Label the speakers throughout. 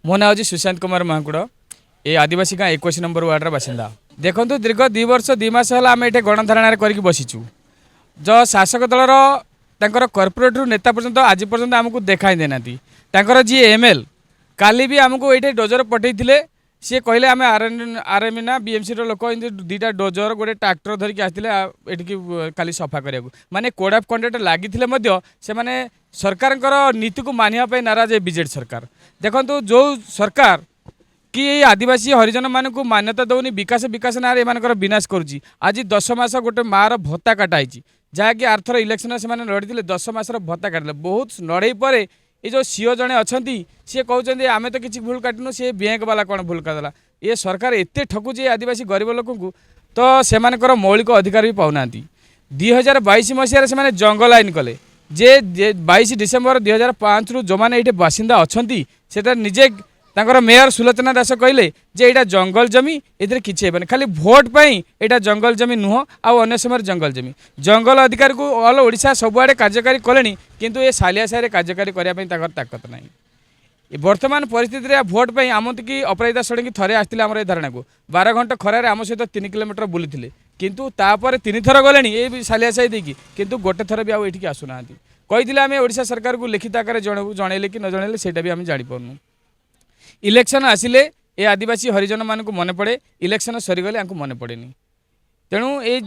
Speaker 1: मो ना हूँ सुशांत कुमार महाकुड़ ये आदिवासी गाँ 21 नंबर वार्डर बासिंदा। देखो दीर्घ 2 वर्ष 2 मास है आम ये गणधारणा करके बसीचु जो शासक दलर तर कर्पोरेट नेता पर्यंत आज पर्यंत आमको देखाई देना जी एमएल काली भी आमको ये डोजर पठे सी कहले आम आरएम ना बीएमसी लोक दुईटा डोजर गोटे ट्राक्टर धरिकी आसते खाली सफा करने माने कोड ऑफ कंडक्ट लगी से माने सरकार नीति को मानिया नाराज है बीजेडी सरकार। देखो जो सरकार कि ये आदिवासी हरिजन मान को मान्यता दौनी विकास विकास ना विनाश करुच्ची। आज 10 मास गोटे मार भत्ता काटाई जहाँकि आरथर इलेक्शन से लड़ी 10 मासर भत्ता काटिले बहुत लड़ाई पर ये जो सीओ जड़े अच्छा सी कहते आम तो किसी भूल काटनु सी बैंक वाला कौन भूल करदेला। ये सरकार एत ठकुचे आदिवासी गरीब लोक तो से मौलिक अधिकार भी पाऊना। 2022 मसीह से जंगल आईन कले जे 22 डिसेम्बर 2005 रु जो मैंने ये बासिंदा अच्छा से निजे तांकर मेयर सुलोचना दास कहले जे एटा जंगल जमी ए किसी खाली भोट पाई एटा जंगल जमी नुह आउ अन्य समय जंगल जमी जंगल अधिकार को ऑल ओडिशा सबुआडे कार्यकारी कले किंतु ये सालिया सारे कार्यकारी करने ताकत ना। वर्तमान परिस्थिति रे भोट पाई आमती अपराजिता षडंगी थरे आसते आम ये धारणा को 12 घंटा खरार आम सहित 3 किलोमीटर बुली किंतु तापर 3 थर गले ये सालिया साई देकी किंतु गोटे थर भी आठिक आसुना कही आम ओडिशा सरकार को लिखित आकार जनइले कि न जनइले सेटा भी आम जापारू। इलेक्शन आसिले ये आदिवासी हरिजन मान को मन पड़े इलेक्शन सरीगले आंको मन पड़ेनी तेणु ये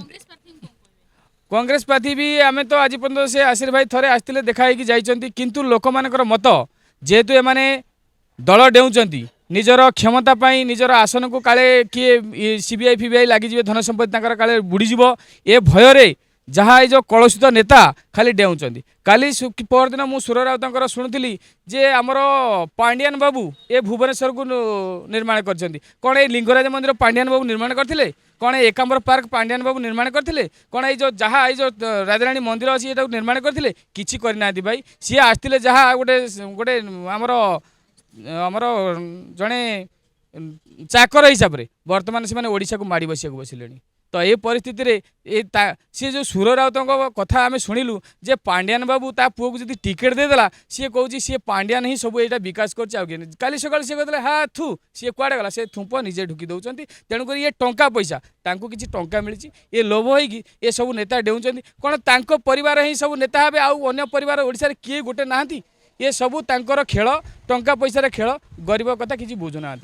Speaker 1: कांग्रेस पार्टी भी आम तो आज पर्यटन से आशीर भाई थरे आसते देखाई जाइंट किंतु लोक मानकर मत जेहेतु एमाने दल डेउंचंती निजर क्षमता पाई निजर आसन को काले किए सीबीआई फीबीआई लगी धन संपत्ति काले बुड़ीज ए भय जहाँ ये जो कलुषित नेता खाली डेउंचंती। काली परदिन मु सुर राउतर शुणुली जे आमर पांडियान बाबू ये भुवनेश्वर को निर्माण कर कौन ये लिंगराज मंदिर पांडियान बाबू निर्माण करते कौन एकाम्बर पार्क पांडियान बाबू निर्माण करते कौन ये जो जहाँ ये राजाराणी मंदिर अच्छी ये निर्माण करते किसी करना भाई सी आसते जहाँ गोटे गोटे आमर आमर जड़े चाकर हिसाब से बर्तमान से ओडिशा को माड़ी बसिया बसिले तो ये परिस्थिति रे सी जो सुर राउत कथा आम शुणिलु जे पांडियान बाबू ता पुओ को टिकेट देदेला सी कहूँ सी पांडियान ही सब यहाँ विकास कर काली सका सी कहते हाँ थू सी कुआड़े गला से थूप निजे ढुकी दौरान तेणुक ये टंका पैसा किसी टंका मिली ये लोभ होगी ये सब नेता डेउंट कौन तांको परिवार ही सब नेता हे आउ अन्य परिवार ओडिशा रे किए गोटे नहांती ये सब तांकर खेल टंका पैसा खेल गरीब कथा किसी बुझुना।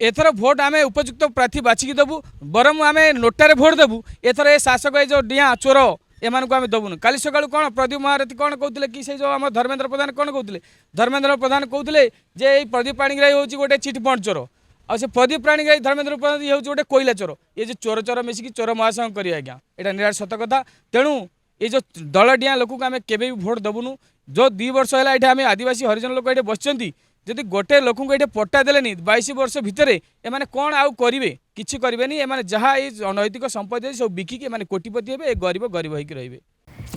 Speaker 1: एथर भोट आम उपयुक्त प्रार्थी बाछिकी देवु बरम आम नोटारे भोट देवु एथर ए शासक ये जो डिया चोर एमान को आम देवुन। काली सकाळु कौन प्रदीप महारथी कौन कहते कि से जो आम धर्मेंद्र प्रधान कौन कहते धर्मेंद्र प्रधान कहते जे प्रदीप पाणिग्राही हूँ गोटे चिट फंड चोर आ से प्रदीप पाणिग्राही धर्मेंद्र प्रधान ये हूँ गोटे कोईला चोर ये जो चोर चोर मिसिकी चोर महासंग करिए आज्ञा एटा निराट सत कथा। तेणु ये जो दल डिया लोक को आम केबे भी भोट देवुनु जो 2 वर्ष है ये आम आदिवासी हरिजन लोक ये बसचंती जदि गोटे लोक को ये पट्टा देले 22 वर्ष भितर एमाने कौन आउ करेंगे किसी करेंगे एमाने जहाँ ये अनैतिक संपत्ति सब बिकिक एमाने कोटिपति हे गरीब गरीब होकर रहिबे।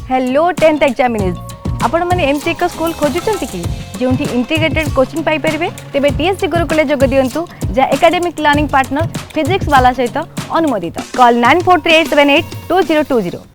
Speaker 2: हेलो 10th एग्जामिनीज आपण माने एमसी एक स्कूल खोजुचंती कि जोंठी इंटीग्रेटेड कोचिंग पाई परिबे तेबे टीएससी गुरुकुल जोग दियंतु जा एकेडमिक लर्निंग पार्टनर फिजिक्स वाला सहित अनुमोदित कॉल 9438782020।